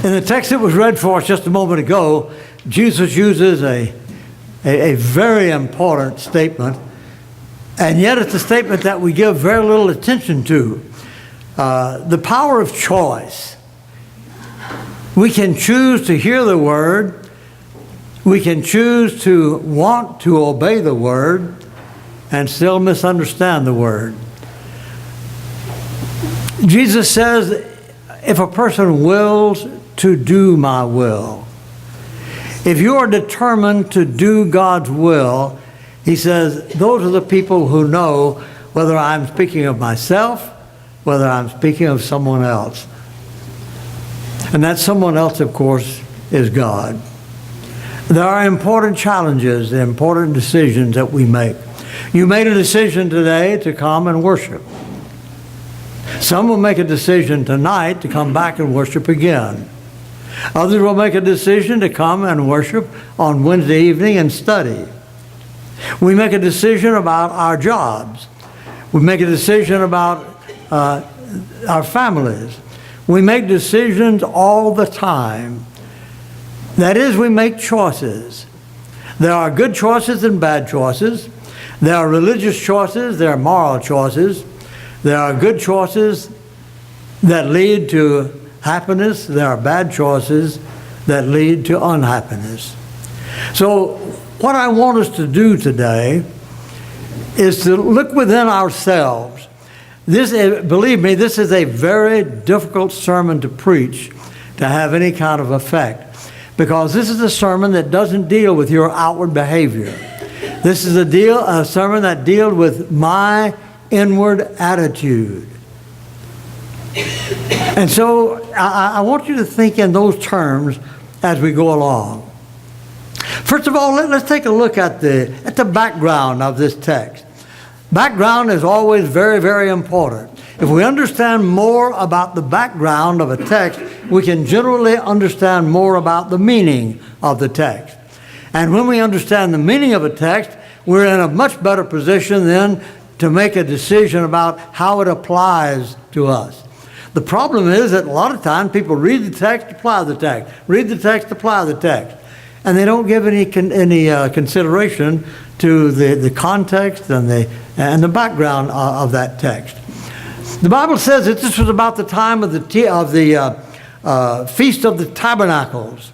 In the text that was read for us just a moment ago, Jesus uses a very important statement, and yet it's a statement that we give very little attention to. The power of choice. We can choose to hear the word. We can choose to want to obey the word and still misunderstand the word. Jesus says, if a person wills to do my will, if you are determined to do God's will, he says, those are the people who know whether I'm speaking of myself, whether I'm speaking of someone else. And that someone else, of course, is God. There are important challenges, important decisions that we make. You made a decision today to come and worship. Some will make a decision tonight to come back and worship again. Others will make a decision to come and worship on Wednesday evening and study. We make a decision about our jobs. We make a decision about our families. We make decisions all the time. That is, we make choices. There are good choices and bad choices. There are religious choices. There are moral choices. There are good choices that lead to happiness. There are bad choices that lead to unhappiness. So what I want us to do today is to look within ourselves. Believe me, this is a very difficult sermon to preach, to have any kind of effect, because this is a sermon that doesn't deal with your outward behavior. This is a sermon that deals with my inward attitude. And so I want you to think in those terms as we go along. First of all, let's take a look at the background of this text. Background is always very, very important. If we understand more about the background of a text, we can generally understand more about the meaning of the text. And when we understand the meaning of a text, we're in a much better position then to make a decision about how it applies to us. The problem is that a lot of times people read the text, apply the text, read the text, apply the text, and they don't give any consideration to the context and the background of that text. The Bible says that this was about the time of the Feast of the Tabernacles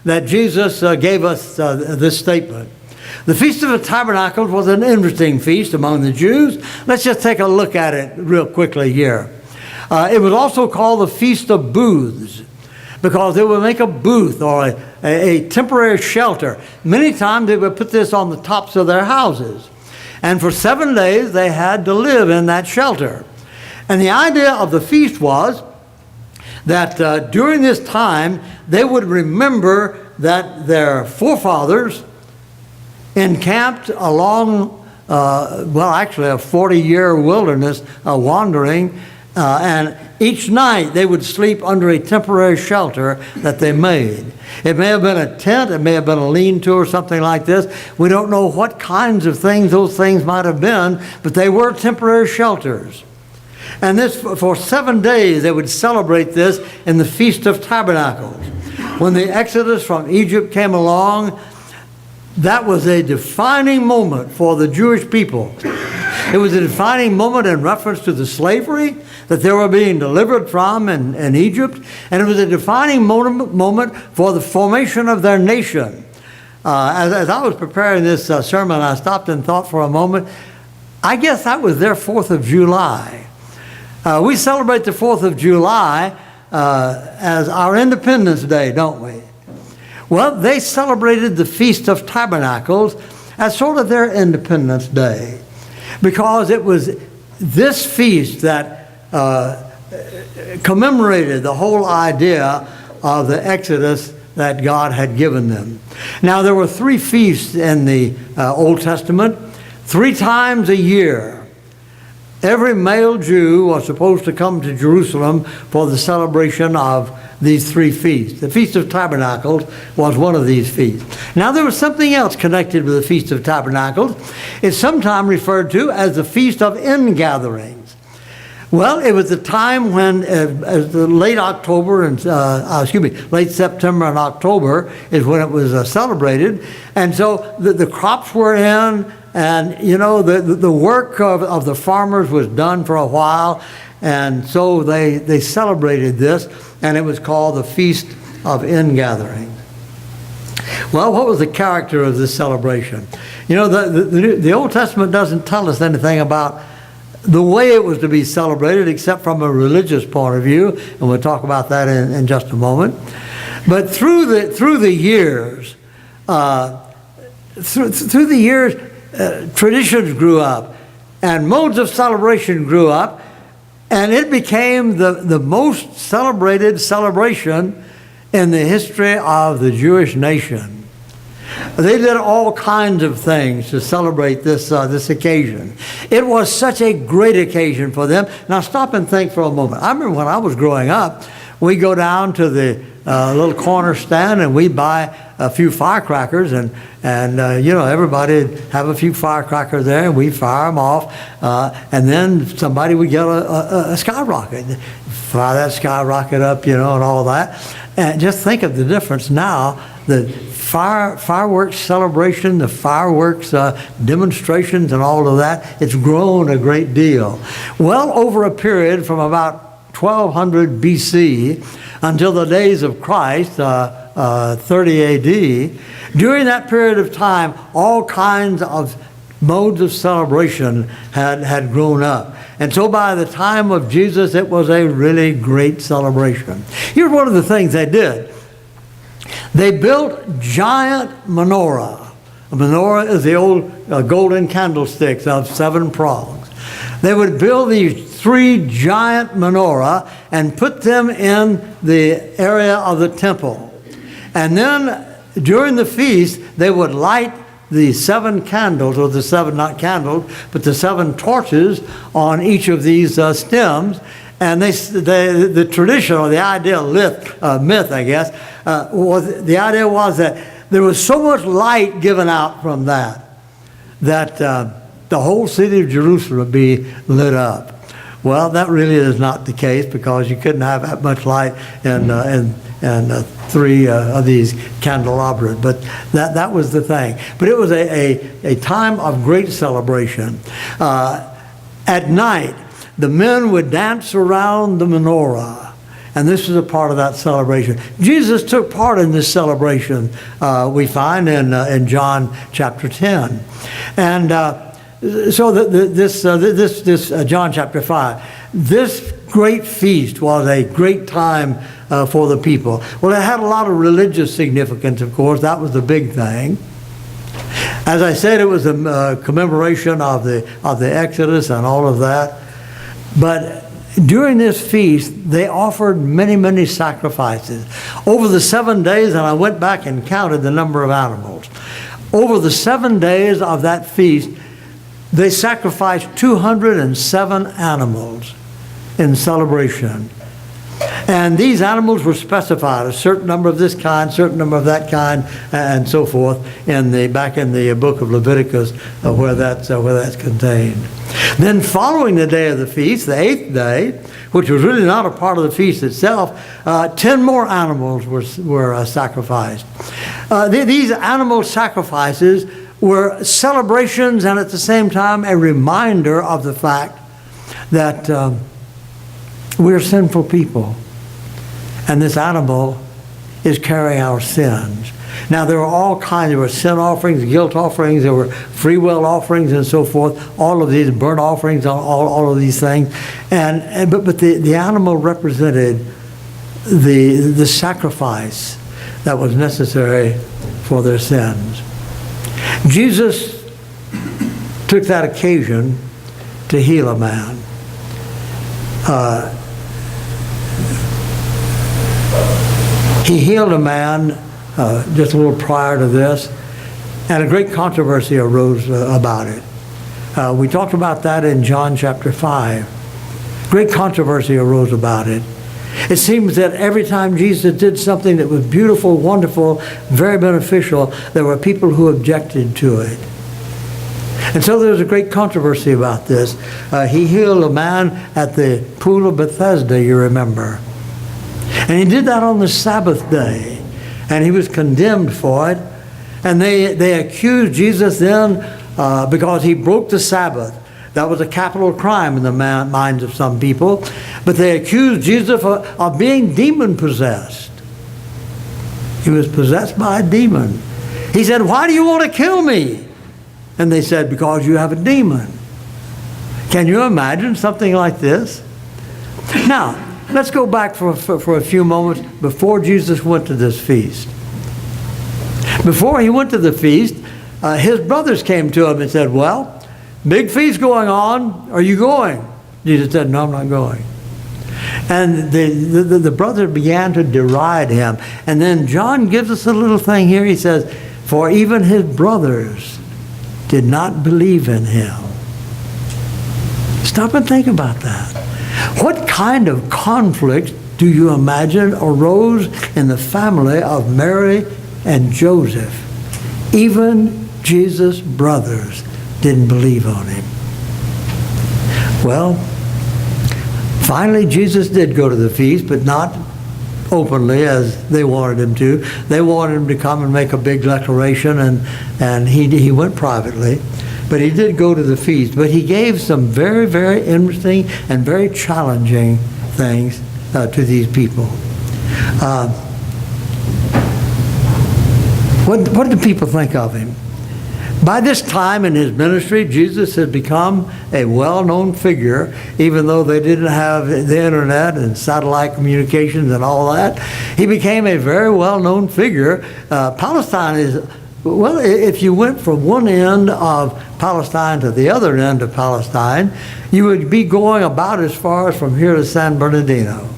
that Jesus gave us this statement. The Feast of the Tabernacles was an interesting feast among the Jews. Let's just take a look at it real quickly here. It was also called the Feast of Booths, because they would make a booth or a temporary shelter. Many times they would put this on the tops of their houses. And for 7 days they had to live in that shelter. And the idea of the feast was that during this time they would remember that their forefathers encamped along, actually a 40-year wilderness wandering, and each night they would sleep under a temporary shelter that they made. It may have been a tent, it may have been a lean-to or something like this. We don't know what kinds of things those things might have been, but they were temporary shelters. And this, for 7 days, they would celebrate this in the Feast of Tabernacles. When the Exodus from Egypt came along, that was a defining moment for the Jewish people. It was a defining moment in reference to the slavery that they were being delivered from in Egypt. And it was a defining moment for the formation of their nation. As I was preparing this sermon, I stopped and thought for a moment, I guess that was their 4th of July. We celebrate the 4th of July as our Independence Day, don't we? Well, they celebrated the Feast of Tabernacles as sort of their Independence Day, because it was this feast that commemorated the whole idea of the Exodus that God had given them. Now, there were 3 feasts in the Old Testament. 3 times a year, every male Jew was supposed to come to Jerusalem for the celebration of these 3 feasts. The Feast of Tabernacles was one of these feasts. Now, there was something else connected with the Feast of Tabernacles. It's sometimes referred to as the Feast of Ingatherings. Well, it was the time when, late October and late September and October is when it was celebrated, and so the crops were in, and the work of the farmers was done for a while, and so they celebrated this, and it was called the Feast of Ingathering. Well, what was the character of this celebration? The Old Testament doesn't tell us anything about the way it was to be celebrated, except from a religious point of view, and we'll talk about that in just a moment. But through the years, traditions grew up, and modes of celebration grew up, and it became the most celebrated celebration in the history of the Jewish nation. They did all kinds of things to celebrate this occasion. It was such a great occasion for them. Now stop and think for a moment. I remember when I was growing up, we go down to the little corner stand and we buy a few firecrackers, and everybody have a few firecrackers there, and we fire them off, and then somebody would get a skyrocket, fire that skyrocket up, and all that. And just think of the difference now. The fireworks celebration, the fireworks demonstrations and all of that, it's grown a great deal. Well, over a period from about 1200 BC until the days of Christ, 30 AD, during that period of time, all kinds of modes of celebration had grown up. And so by the time of Jesus, it was a really great celebration. Here's one of the things they did. They built giant menorah. A menorah is the old golden candlesticks of 7 prongs. They would build these 3 giant menorah and put them in the area of the temple. And then during the feast, they would light the 7 candles, or the 7, not candles, but the 7 torches on each of these stems. And the tradition, or the idea, myth, I guess, the idea was that there was so much light given out from that the whole city of Jerusalem would be lit up. Well, that really is not the case, because you couldn't have that much light in 3 of these candelabras. But that was the thing. But it was a time of great celebration. At night, the men would dance around the menorah, and this is a part of that celebration. Jesus took part in this celebration, we find in John chapter 10. And so this John chapter 5, this great feast was a great time for the people. Well, it had a lot of religious significance, of course. That was the big thing. As I said, it was a commemoration of the Exodus and all of that. But during this feast, they offered many, many sacrifices. Over the 7 days, and I went back and counted the number of animals. Over the 7 days of that feast, they sacrificed 207 animals in celebration. And these animals were specified, a certain number of this kind, certain number of that kind, and so forth, back in the book of Leviticus, where that's contained. Then following the day of the feast, the 8th day, which was really not a part of the feast itself, 10 more animals were sacrificed. These animal sacrifices were celebrations, and at the same time a reminder of the fact that we're sinful people, and this animal is carrying our sins. Now, there were all kinds. There were sin offerings, guilt offerings, there were free will offerings, and so forth. All of these burnt offerings, all of these things, but the animal represented the sacrifice that was necessary for their sins. Jesus took that occasion to heal a man. He healed a man just a little prior to this, and a great controversy arose about it. We talked about that in John chapter 5. Great controversy arose about it. It seems that every time Jesus did something that was beautiful, wonderful, very beneficial, there were people who objected to it. And so there's a great controversy about this. He healed a man at the pool of Bethesda, you remember. And he did that on the Sabbath day. And he was condemned for it. And they accused Jesus then because he broke the Sabbath. That was a capital crime in the minds of some people. But they accused Jesus of being demon-possessed. He was possessed by a demon. He said, "Why do you want to kill me?" And they said, "Because you have a demon." Can you imagine something like this? Now, let's go back for a few moments before Jesus went to this feast. Before he went to the feast, his brothers came to him and said, "Well, big feast going on. Are you going?" Jesus said, "No, I'm not going." And the brothers began to deride him. And then John gives us a little thing here. He says, "For even his brothers did not believe in him." Stop and think about that. What kind of conflict do you imagine arose in the family of Mary and Joseph? Even Jesus' brothers didn't believe on him. Well, finally Jesus did go to the feast, but not openly as they wanted him to. They wanted him to come and make a big declaration, and he went privately. But he did go to the feast. But he gave some very, very interesting and very challenging things to these people. What do people think of him? By this time in his ministry, Jesus had become a well-known figure, even though they didn't have the internet and satellite communications and all that. He became a very well-known figure. Palestine is, well, if you went from one end of Palestine to the other end of Palestine, you would be going about as far as from here to San Bernardino.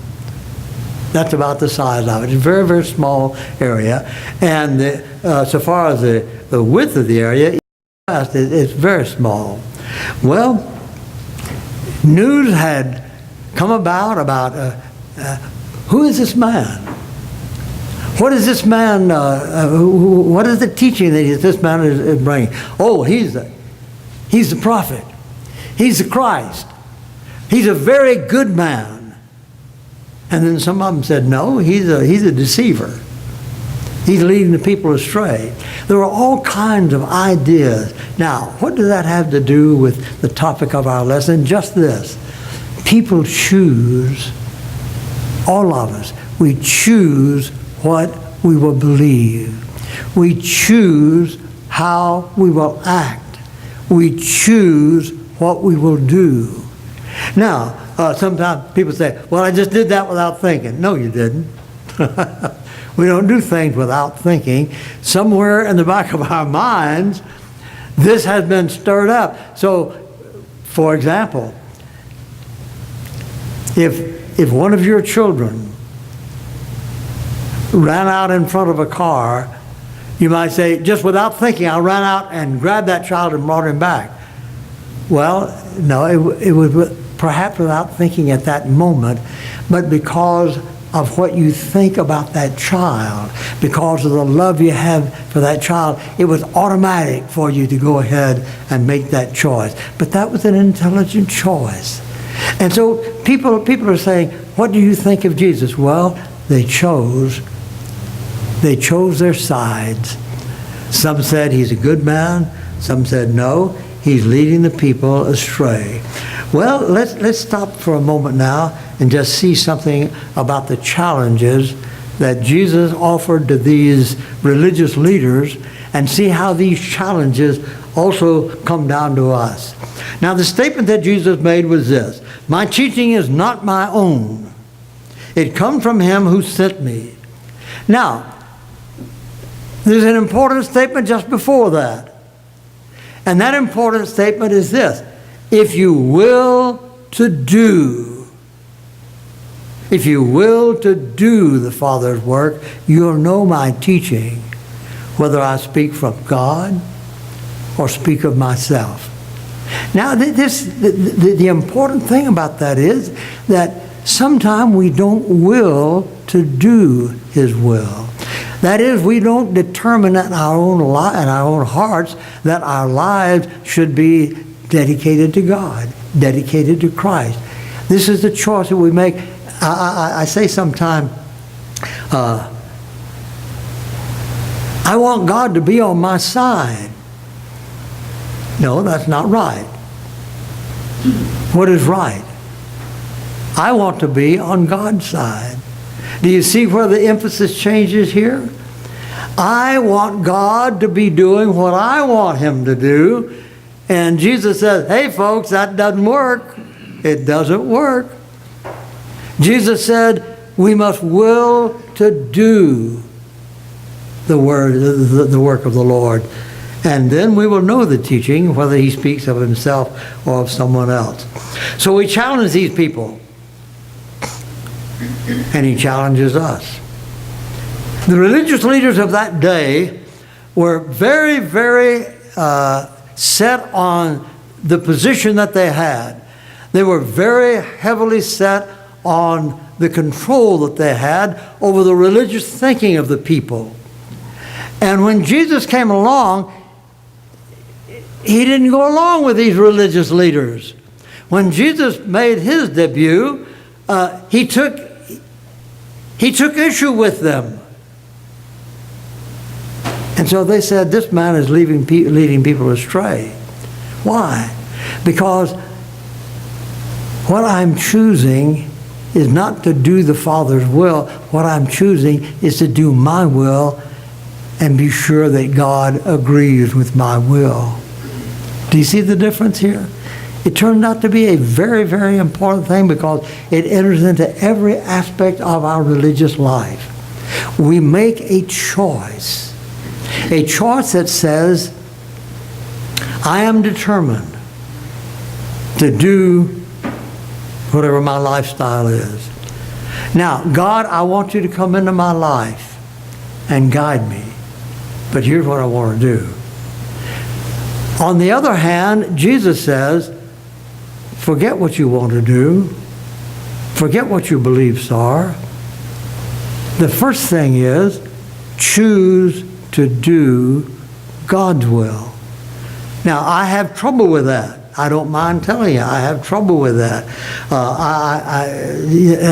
That's about the size of it. It's a very, very small area. And so far as the width of the area, it's very small. Well, news had come about who is this man? What is this man, what is the teaching that this man is bringing? Oh, he's the prophet. He's the Christ. He's a very good man. And then some of them said, no, he's a deceiver. He's leading the people astray. There were all kinds of ideas. Now, what does that have to do with the topic of our lesson? Just this. People choose, all of us, we choose what we will believe. We choose how we will act. We choose what we will do. Now, sometimes people say, well, I just did that without thinking. No, you didn't. We don't do things without thinking. Somewhere in the back of our minds, this has been stirred up. So, for example, if one of your children ran out in front of a car, you might say, just without thinking, I ran out and grabbed that child and brought him back. Well, no, it was perhaps without thinking at that moment, but because of what you think about that child, because of the love you have for that child, it was automatic for you to go ahead and make that choice. But that was an intelligent choice. And so people are saying, what do you think of Jesus? Well, they chose their sides. Some said he's a good man. Some said no, he's leading the people astray. Well, let's stop for a moment now and just see something about the challenges that Jesus offered to these religious leaders and see how these challenges also come down to us. Now, the statement that Jesus made was this: my teaching is not my own. It comes from him who sent me. Now, there's an important statement just before that. And that important statement is this: if you will to do the Father's work, you'll know my teaching, whether I speak from God or speak of myself. Now, the important thing about that is that sometimes we don't will to do his will. That is, we don't determine in our own hearts that our lives should be dedicated to God, dedicated to Christ. This is the choice that we make. I say sometimes, I want God to be on my side. No, that's not right. What is right? I want to be on God's side. Do you see where the emphasis changes here? I want God to be doing what I want Him to do. And Jesus says, hey folks, that doesn't work. It doesn't work. Jesus said, we must will to do the work of the Lord. And then we will know the teaching, whether He speaks of Himself or of someone else. So we challenge these people. And He challenges us. The religious leaders of that day were very, very set on the position that they had. They were very heavily set on the control that they had over the religious thinking of the people. And when Jesus came along, He didn't go along with these religious leaders. When Jesus made His debut, He took issue with them. And so they said, this man is leading people astray. Why? Because what I'm choosing is not to do the Father's will. What I'm choosing is to do my will and be sure that God agrees with my will. Do you see the difference here? It turned out to be a very, very important thing because it enters into every aspect of our religious life. We make a choice that says, I am determined to do whatever my lifestyle is. Now, God, I want you to come into my life and guide me. But here's what I want to do. On the other hand, Jesus says, forget what you want to do. Forget what your beliefs are. The first thing is, choose to do God's will. Now, I have trouble with that. I don't mind telling you, I have trouble with that.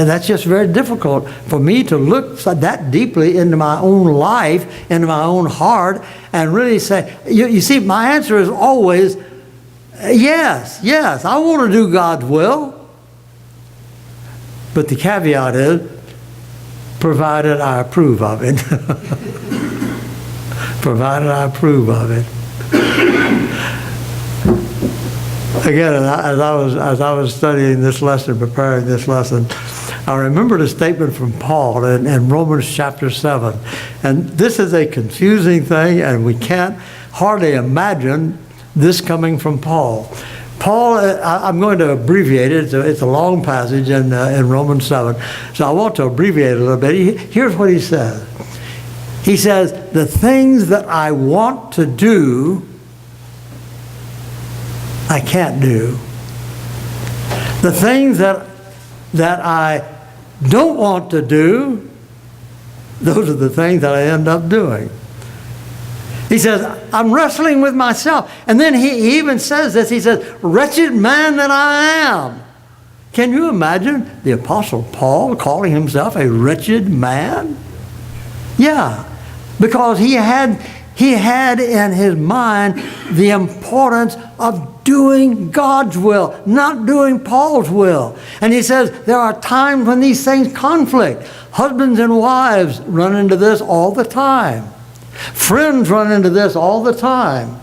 That's just very difficult for me to look that deeply into my own life, into my own heart, and really say, you see, my answer is always, yes, I want to do God's will. But the caveat is, provided I approve of it. Provided I approve of it. Again, as I was studying this lesson, preparing this lesson, I remembered a statement from Paul in Romans chapter 7. And this is a confusing thing, and we can't hardly imagine this coming from Paul. Paul, I'm going to abbreviate it. It's a long passage in Romans 7. So I want to abbreviate it a little bit. Here's what he says. He says, the things that I want to do, I can't do. The things that I don't want to do, those are the things that I end up doing. He says, I'm wrestling with myself. And then he even says this. He says, wretched man that I am. Can you imagine the Apostle Paul calling himself a wretched man? Yeah, because he had in his mind the importance of doing God's will, not doing Paul's will. And he says there are times when these things conflict. Husbands and wives run into this all the time. Friends run into this all the time.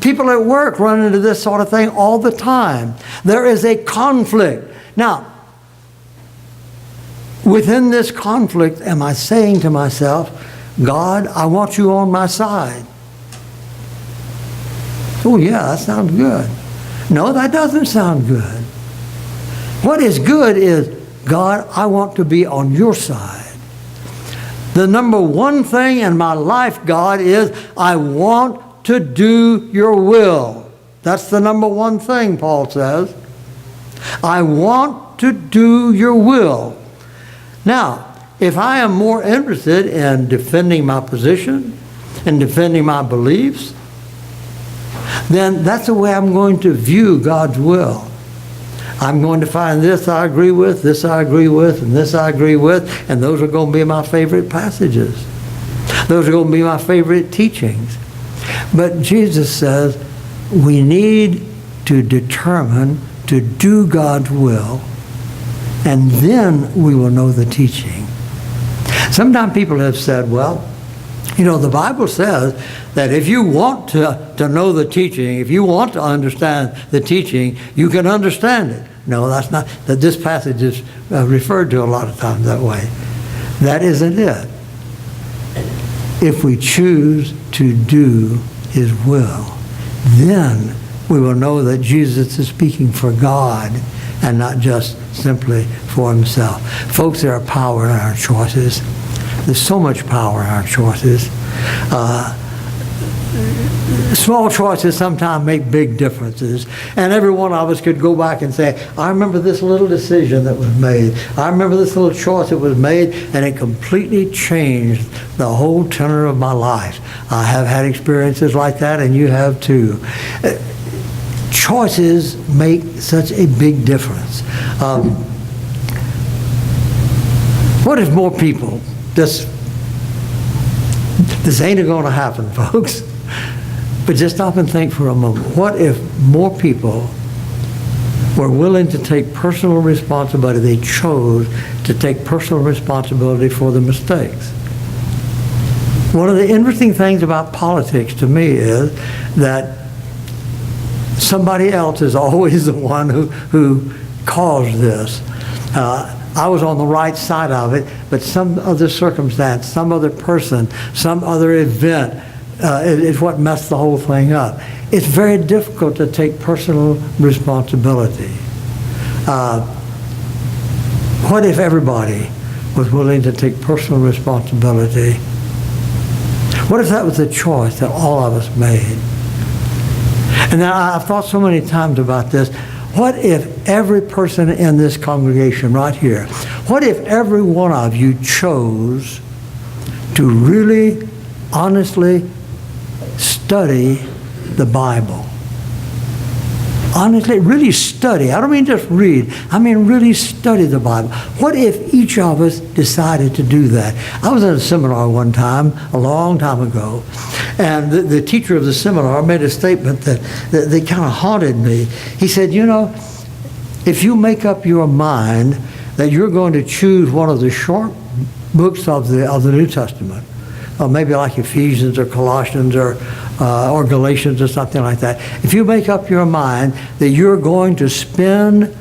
People at work run into this sort of thing all the time. There is a conflict. Now, within this conflict, am I saying to myself, God, I want you on my side? Oh yeah, that sounds good. No, that doesn't sound good. What is good is, God, I want to be on your side. The number one thing in my life, God, is I want to do your will. That's the number one thing, Paul says. I want to do your will. Now, if I am more interested in defending my position and defending my beliefs, then that's the way I'm going to view God's will. I'm going to find this I agree with, this I agree with, and this I agree with, and those are going to be my favorite passages. Those are going to be my favorite teachings. But Jesus says we need to determine to do God's will, and then we will know the teaching. Sometimes people have said, well, you know, the Bible says that if you want to know the teaching, if you want to understand the teaching, you can understand it. No, that's not, that this passage is referred to a lot of times that way. That isn't it. If we choose to do His will, then we will know that Jesus is speaking for God and not just simply for Himself. Folks, there are power in our choices. There's so much power in our choices. Small choices sometimes make big differences. And every one of us could go back and say, I remember this little decision that was made. I remember this little choice that was made, and it completely changed the whole tenor of my life. I have had experiences like that, and you have too. Choices make such a big difference. What if more people, this ain't going to happen, folks, but just stop and think for a moment. What if more people were willing to take personal responsibility? They chose to take personal responsibility for the mistakes. One of the interesting things about politics to me is that somebody else is always the one who caused this. I was on the right side of it, but some other circumstance, some other person, some other event is what messed the whole thing up. It's very difficult to take personal responsibility. What if everybody was willing to take personal responsibility? What if that was a choice that all of us made? And then I've thought so many times about this. What if every person in this congregation right here, what if every one of you chose to really, honestly study the Bible? Honestly, really study. I don't mean just read. I mean really study the Bible. What if each of us decided to do that? I was at a seminar one time, a long time ago, and the teacher of the seminar made a statement that kind of haunted me. He said, you know, if you make up your mind that you're going to choose one of the short books of the New Testament, or maybe like Ephesians or Colossians or Galatians or something like that. If you make up your mind that you're going to spend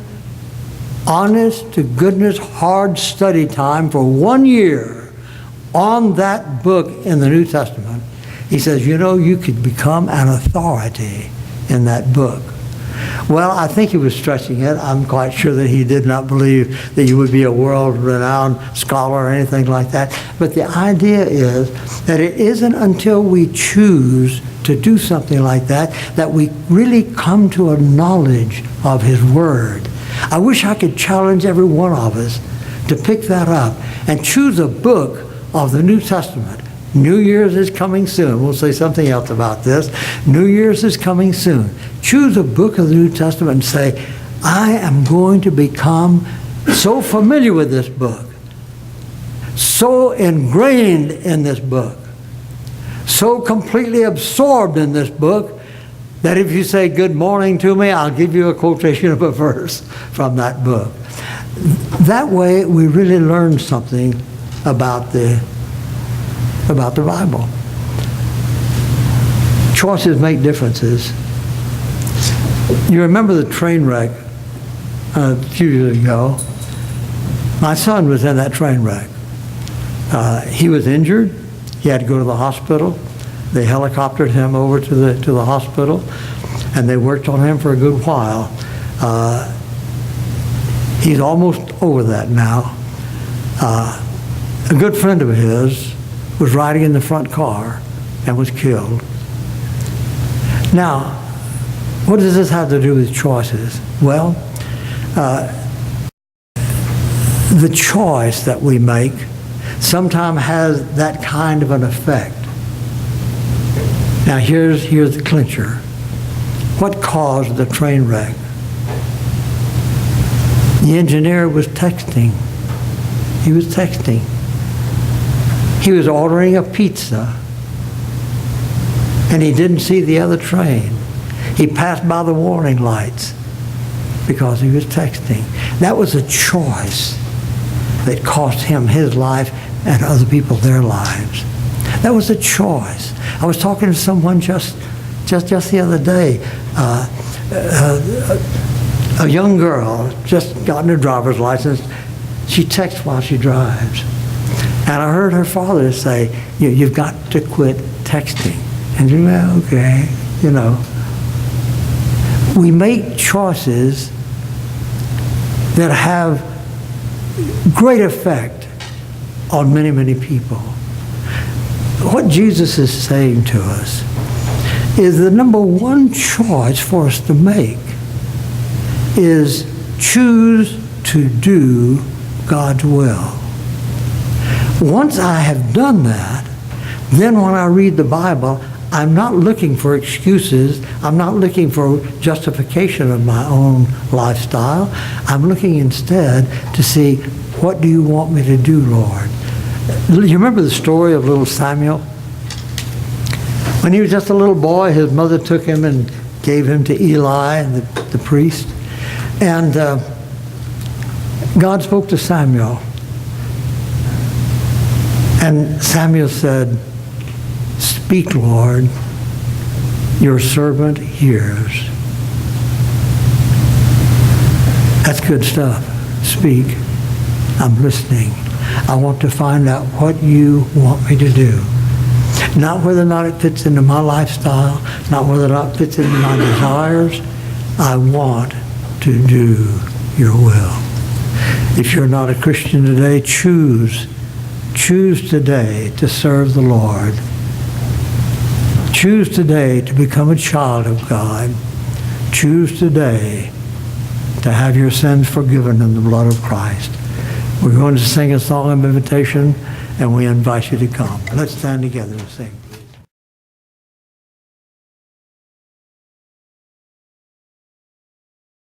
honest to goodness, hard study time for 1 year on that book in the New Testament, he says, you know, you could become an authority in that book. Well, I think he was stretching it. I'm quite sure that he did not believe that you would be a world-renowned scholar or anything like that. But the idea is that it isn't until we choose to do something like that that we really come to a knowledge of His Word. I wish I could challenge every one of us to pick that up and choose a book of the New Testament. New Year's is coming soon. We'll say something else about this. New Year's is coming soon. Choose a book of the New Testament and say, I am going to become so familiar with this book, so ingrained in this book, so completely absorbed in this book, that if you say good morning to me, I'll give you a quotation of a verse from that book. That way we really learn something about the Bible. Choices make differences. You remember the train wreck a few years ago. My son was in that train wreck. He was injured. He had to go to the hospital. They helicoptered him over to the hospital, and they worked on him for a good while. He's almost over that now. A good friend of his was riding in the front car and was killed. Now, what does this have to do with choices? Well, the choice that we make sometimes has that kind of an effect. Now here's the clincher. What caused the train wreck? The engineer was texting. He was texting. He was ordering a pizza, and he didn't see the other train. He passed by the warning lights because he was texting. That was a choice that cost him his life and other people their lives. That was a choice. I was talking to someone just the other day. A young girl just gotten her driver's license. She texts while she drives. And I heard her father say, you've got to quit texting. And she went, okay, you know. We make choices that have great effect on many, many people. What Jesus is saying to us is the number one choice for us to make is choose to do God's will. Once I have done that, then when I read the Bible, I'm not looking for excuses. I'm not looking for justification of my own lifestyle. I'm looking instead to see, what do you want me to do, Lord? You remember the story of little Samuel? When he was just a little boy, his mother took him and gave him to Eli, the priest. And God spoke to Samuel. And Samuel said, speak, Lord, your servant hears. That's good stuff. Speak. I'm listening. I want to find out what you want me to do. Not whether or not it fits into my lifestyle, not whether or not it fits into my desires. I want to do your will. If you're not a Christian today, choose today to serve the Lord. Choose today to become a child of God. Choose today to have your sins forgiven in the blood of Christ. We're going to sing a song of invitation, and we invite you to come. Let's stand together and sing.